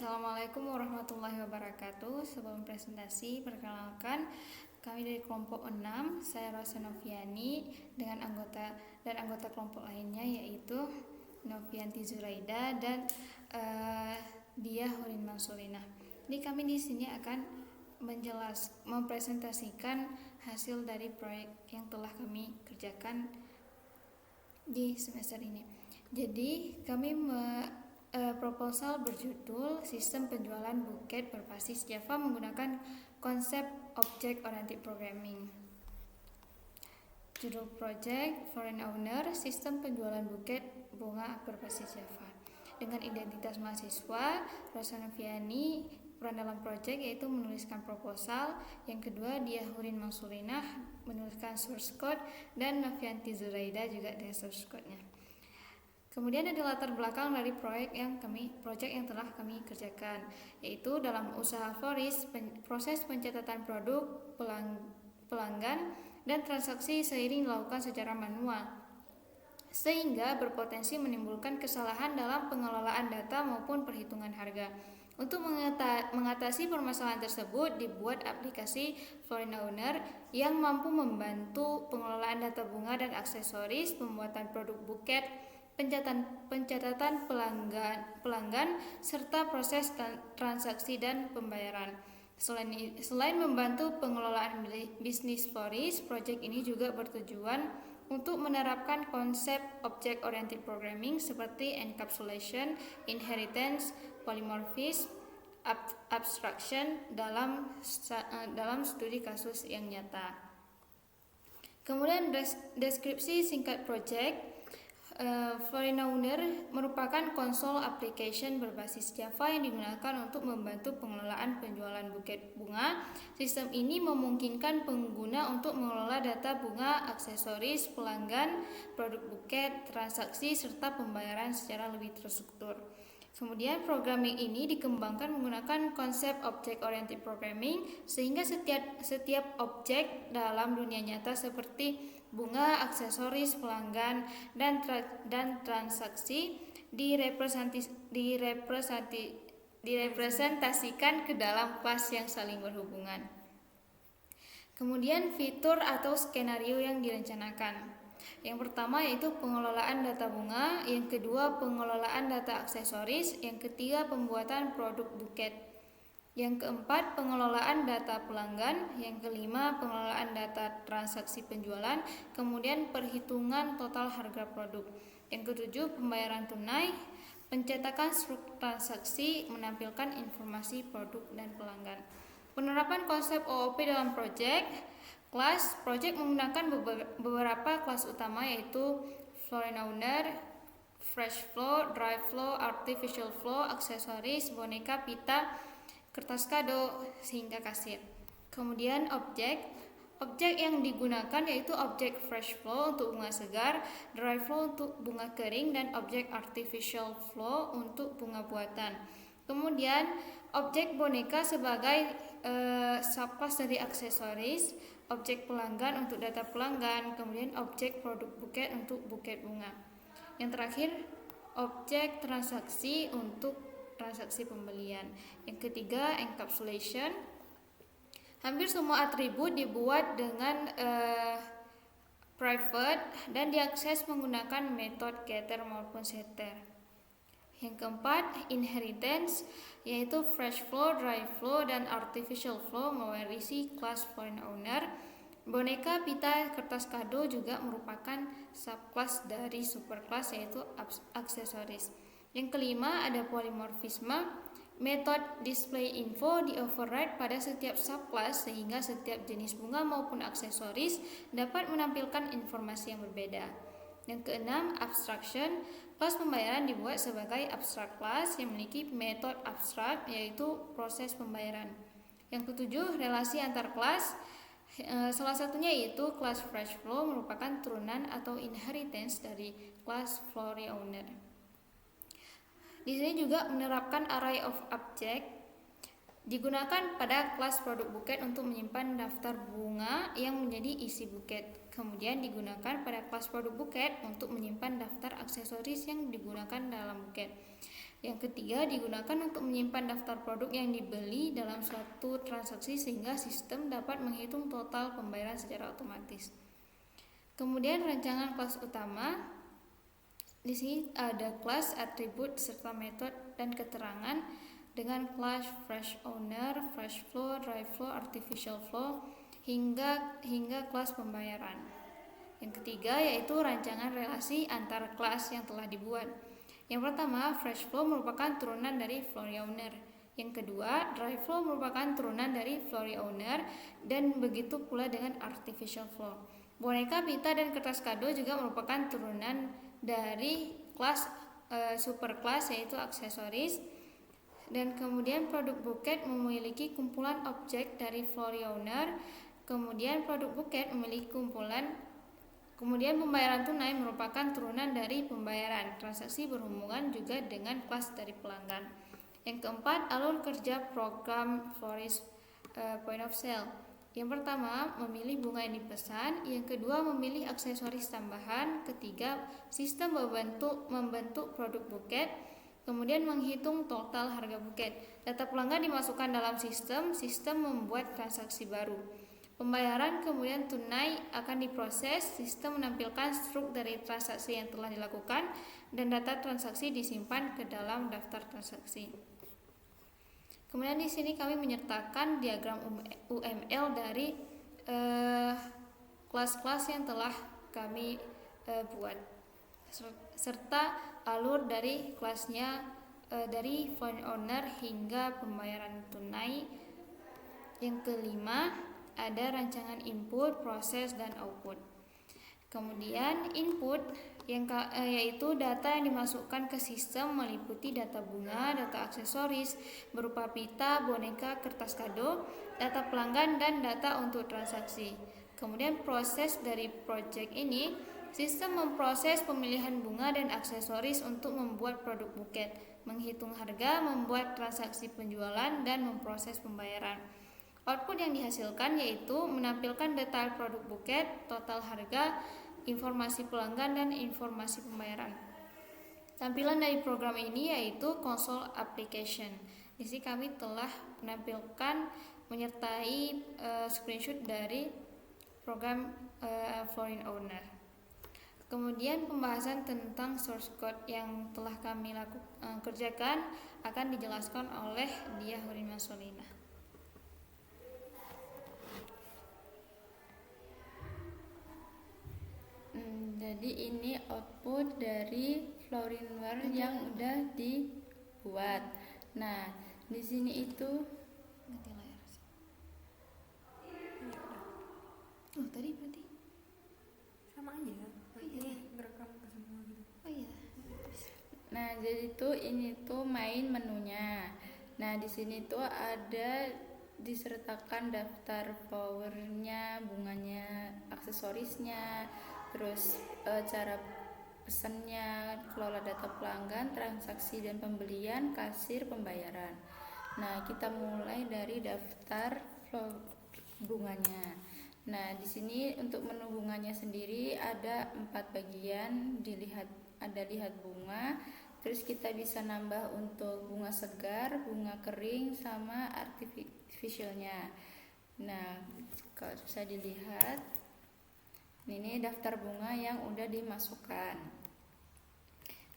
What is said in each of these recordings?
Assalamualaikum warahmatullahi wabarakatuh. Sebelum presentasi, perkenalkan kami dari kelompok 6, saya Rosa Noviani dengan anggota kelompok lainnya yaitu Novianti Zuraida dan Diah Hurin Mansurina. Jadi kami di sini akan mempresentasikan hasil dari proyek yang telah kami kerjakan di semester ini. Jadi kami proposal berjudul Sistem Penjualan Buket Berbasis Java menggunakan konsep Object Oriented Programming. Judul project Foreign Owner Sistem Penjualan Buket Bunga Berbasis Java. Dengan identitas mahasiswa Rosa Noviani, peran dalam project yaitu menuliskan proposal. Yang kedua, Diah Hurin Mansurina menuliskan source code, dan Novianti Zuraida juga dengan source code-nya. Kemudian ada latar belakang dari proyek yang telah kami kerjakan, yaitu dalam usaha florist, proses pencatatan produk, pelanggan, dan transaksi seiring dilakukan secara manual, sehingga berpotensi menimbulkan kesalahan dalam pengelolaan data maupun perhitungan harga. Untuk mengatasi permasalahan tersebut, dibuat aplikasi Foreign Owner yang mampu membantu pengelolaan data bunga dan aksesoris, pembuatan produk buket, pencatatan pelanggan, serta proses transaksi dan pembayaran. Selain membantu pengelolaan bisnis florist, proyek ini juga bertujuan untuk menerapkan konsep Object Oriented Programming seperti encapsulation, inheritance, polymorphism, abstraction dalam studi kasus yang nyata. Kemudian deskripsi singkat proyek. Foreign Owner merupakan konsol application berbasis Java yang digunakan untuk membantu pengelolaan penjualan buket bunga. Sistem ini memungkinkan pengguna untuk mengelola data bunga, aksesoris, pelanggan, produk buket, transaksi, serta pembayaran secara lebih terstruktur. Kemudian programming ini dikembangkan menggunakan konsep Object Oriented Programming, sehingga setiap objek dalam dunia nyata seperti bunga, aksesoris, pelanggan, dan transaksi direpresentasikan ke dalam kelas yang saling berhubungan. Kemudian fitur atau skenario yang direncanakan. Yang pertama yaitu pengelolaan data bunga, yang kedua pengelolaan data aksesoris, yang ketiga pembuatan produk buket, yang keempat pengelolaan data pelanggan, yang kelima pengelolaan data transaksi penjualan, kemudian perhitungan total harga produk, yang ketujuh pembayaran tunai, pencetakan struktur transaksi, menampilkan informasi produk dan pelanggan. Penerapan konsep OOP dalam proyek. Kelas proyek menggunakan beberapa kelas utama yaitu Foreign Owner, Fresh Flow, Dry Flow, Artificial Flow, aksesoris, boneka, pita, kertas kado, sehingga kasir. Kemudian objek yang digunakan yaitu objek Fresh Flow untuk bunga segar, Dry Flow untuk bunga kering, dan objek Artificial Flow untuk bunga buatan. Kemudian objek boneka sebagai subclass dari aksesoris, objek pelanggan untuk data pelanggan, kemudian objek produk buket untuk buket bunga. Yang terakhir, objek transaksi untuk transaksi pembelian. Yang ketiga, encapsulation. Hampir semua atribut dibuat dengan private dan diakses menggunakan metode getter maupun setter. Yang keempat, inheritance, yaitu fresh flow, dry flow, dan artificial flow mewarisi kelas Foreign Owner. Boneka, pita, kertas kado juga merupakan subclass dari superclass yaitu aksesoris. Yang kelima ada polymorphisme, metode display info di-override pada setiap subclass sehingga setiap jenis bunga maupun aksesoris dapat menampilkan informasi yang berbeda. Yang keenam, abstraction, kelas pembayaran dibuat sebagai abstract class yang memiliki metode abstrak yaitu proses pembayaran. Yang ketujuh, relasi antar kelas, salah satunya yaitu kelas Fresh Flow merupakan turunan atau inheritance dari kelas Foreign Owner. Di sini juga menerapkan array of object digunakan pada kelas produk buket untuk menyimpan daftar bunga yang menjadi isi buket. Kemudian digunakan pada kelas produk buket untuk menyimpan daftar aksesoris yang digunakan dalam buket. Yang ketiga, digunakan untuk menyimpan daftar produk yang dibeli dalam suatu transaksi sehingga sistem dapat menghitung total pembayaran secara otomatis. Kemudian rancangan kelas utama. Di sini ada kelas, atribut, serta metode dan keterangan dengan kelas fresh owner, fresh flow, dry flow, artificial flow hingga kelas pembayaran. Yang ketiga yaitu rancangan relasi antar kelas yang telah dibuat. Yang pertama, fresh flow merupakan turunan dari flory owner. Yang kedua, dry flow merupakan turunan dari flory owner, dan begitu pula dengan artificial flow. Boneka, pita, dan kertas kado juga merupakan turunan dari kelas superclass yaitu aksesoris. Dan kemudian produk buket memiliki kumpulan objek dari flory owner. Kemudian produk buket memiliki Kemudian pembayaran tunai merupakan turunan dari pembayaran transaksi berhubungan juga dengan kelas dari pelanggan. Yang keempat, alur kerja program florist point of sale. Yang pertama, memilih bunga yang dipesan. Yang kedua, memilih aksesoris tambahan. Ketiga, sistem membentuk produk buket. Kemudian menghitung total harga buket. Data pelanggan dimasukkan dalam sistem membuat transaksi baru. Pembayaran kemudian tunai akan diproses, sistem menampilkan struk dari transaksi yang telah dilakukan, dan data transaksi disimpan ke dalam daftar transaksi. Kemudian di sini kami menyertakan diagram UML dari kelas-kelas yang telah kami buat, serta alur dari kelasnya dari fund owner hingga pembayaran tunai. Yang kelima, ada rancangan input, proses, dan output. Kemudian input yaitu data yang dimasukkan ke sistem meliputi data bunga, data aksesoris berupa pita, boneka, kertas kado, data pelanggan, dan data untuk transaksi. Kemudian proses dari project ini, sistem memproses pemilihan bunga dan aksesoris untuk membuat produk buket, menghitung harga, membuat transaksi penjualan, dan memproses pembayaran. Output yang dihasilkan yaitu menampilkan detail produk buket, total harga, informasi pelanggan, dan informasi pembayaran. Tampilan dari program ini yaitu console application. Di sini kami telah menampilkan menyertai screenshot dari program foreign owner. Kemudian pembahasan tentang source code yang telah kami kerjakan akan dijelaskan oleh Diah Hurima Solina. Jadi ini output dari Florinware yang udah dibuat. Nah, di sini itu Ganti layar. Oh, tadi berarti sama aja. Ini ngerekam ke semua gitu. Oh iya. Nah, jadi tuh ini tuh main menunya. Nah, di sini tuh ada disertakan daftar flowernya, bunganya, aksesorisnya, terus cara pesannya, kelola data pelanggan, transaksi dan pembelian, kasir, pembayaran. Nah, kita mulai dari daftar bunganya. Nah, di sini untuk menu bunganya sendiri ada 4 bagian. Ada lihat bunga, terus kita bisa nambah untuk bunga segar, bunga kering, sama artificialnya. Nah, kalau bisa dilihat, ini daftar bunga yang udah dimasukkan.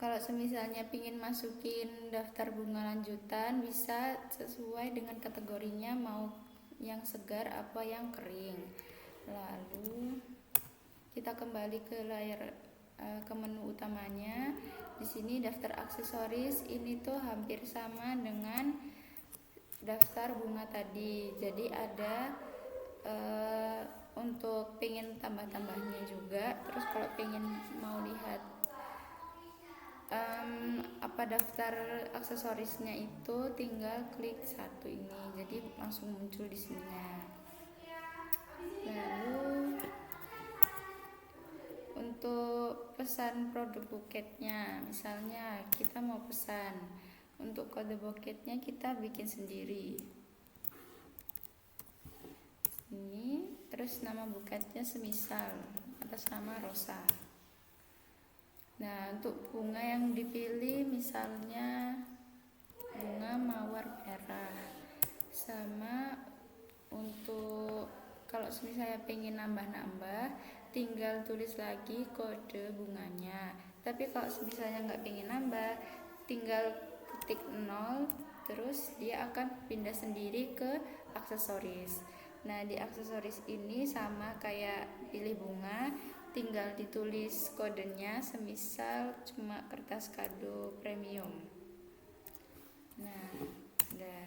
Kalau semisalnya pingin masukin daftar bunga lanjutan, bisa sesuai dengan kategorinya, mau yang segar apa yang kering. Lalu kita kembali ke layar ke menu utamanya. Di sini daftar aksesoris ini tuh hampir sama dengan daftar bunga tadi. Jadi ada untuk pengen tambah-tambahnya juga. Terus kalau pengen mau lihat apa daftar aksesorisnya itu, tinggal klik satu ini, jadi langsung muncul di sininya. Lalu untuk pesan produk buketnya, misalnya kita mau pesan, untuk kode buketnya kita bikin sendiri. Ini terus nama buketnya semisal atas nama Rosa. Nah, untuk bunga yang dipilih misalnya bunga mawar merah. Sama untuk kalau misalnya pengen nambah-nambah, tinggal tulis lagi kode bunganya. Tapi kalau misalnya nggak pengen nambah, tinggal ketik 0, terus dia akan pindah sendiri ke aksesoris. Nah, di aksesoris ini sama kayak pilih bunga, tinggal ditulis kodenya, semisal cuma kertas kado premium. Nah, udah.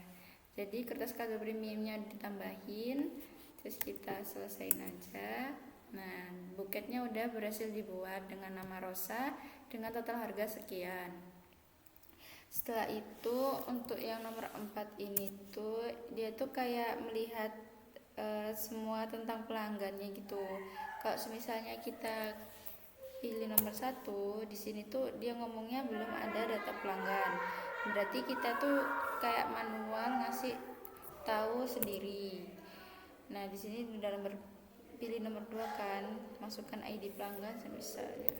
Jadi kertas kado premiumnya ditambahin, terus kita selesain aja. Nah, buketnya udah berhasil dibuat dengan nama Rosa dengan total harga sekian. Setelah itu untuk yang nomor 4 ini tuh dia tuh kayak melihat semua tentang pelanggannya gitu. Kalau misalnya kita pilih nomor 1, di sini tuh dia ngomongnya belum ada data pelanggan. Berarti kita tuh kayak manual ngasih tahu sendiri. Nah, di sini dalam pilih nomor 2 kan, masukkan ID pelanggan misalnya.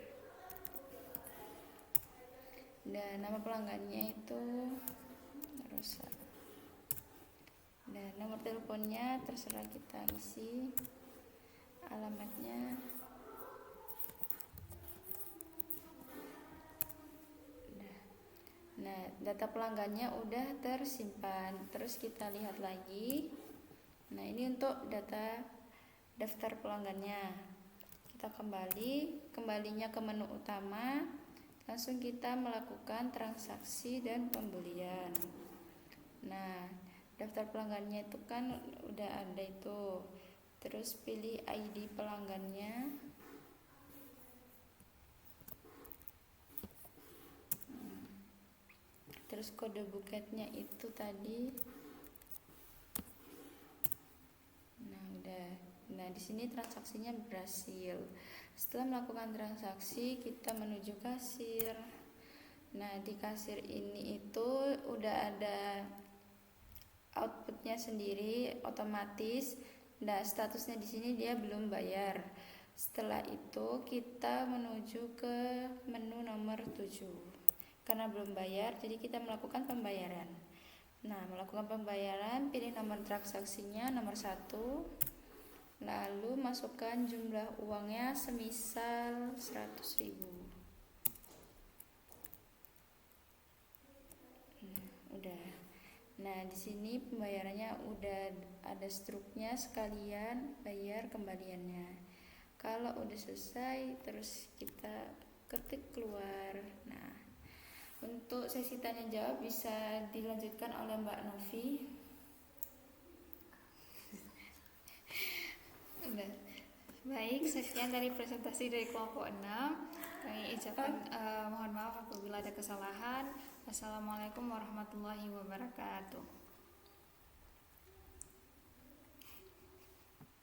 Dan nama pelanggannya itu Rosa. Dan nomor teleponnya terserah kita isi, alamatnya. Nah, data pelanggannya udah tersimpan. Terus kita lihat lagi. Nah, ini untuk data daftar pelanggannya. Kita kembalinya ke menu utama. Langsung kita melakukan transaksi dan pembelian. Nah, daftar pelanggannya itu kan udah ada itu. Terus pilih ID pelanggannya. Terus kode buketnya itu tadi. Nah, udah. Nah, di sini transaksinya berhasil. Setelah melakukan transaksi, kita menuju kasir. Nah, di kasir ini itu udah ada outputnya sendiri otomatis. Nah, statusnya di sini dia belum bayar. Setelah itu kita menuju ke menu nomor 7. Karena belum bayar, jadi kita melakukan pembayaran. Nah, melakukan pembayaran, pilih nomor transaksinya nomor 1. Lalu masukkan jumlah uangnya semisal 100.000. Udah. Nah, di sini pembayarannya udah ada struknya sekalian bayar kembaliannya. Kalau udah selesai, terus kita ketik keluar. Nah, untuk sesi tanya jawab bisa dilanjutkan oleh Mbak Novi. Baik, sekian dari presentasi dari kelompok 6. Kami ucapkan mohon maaf apabila ada kesalahan. Wassalamualaikum warahmatullahi wabarakatuh.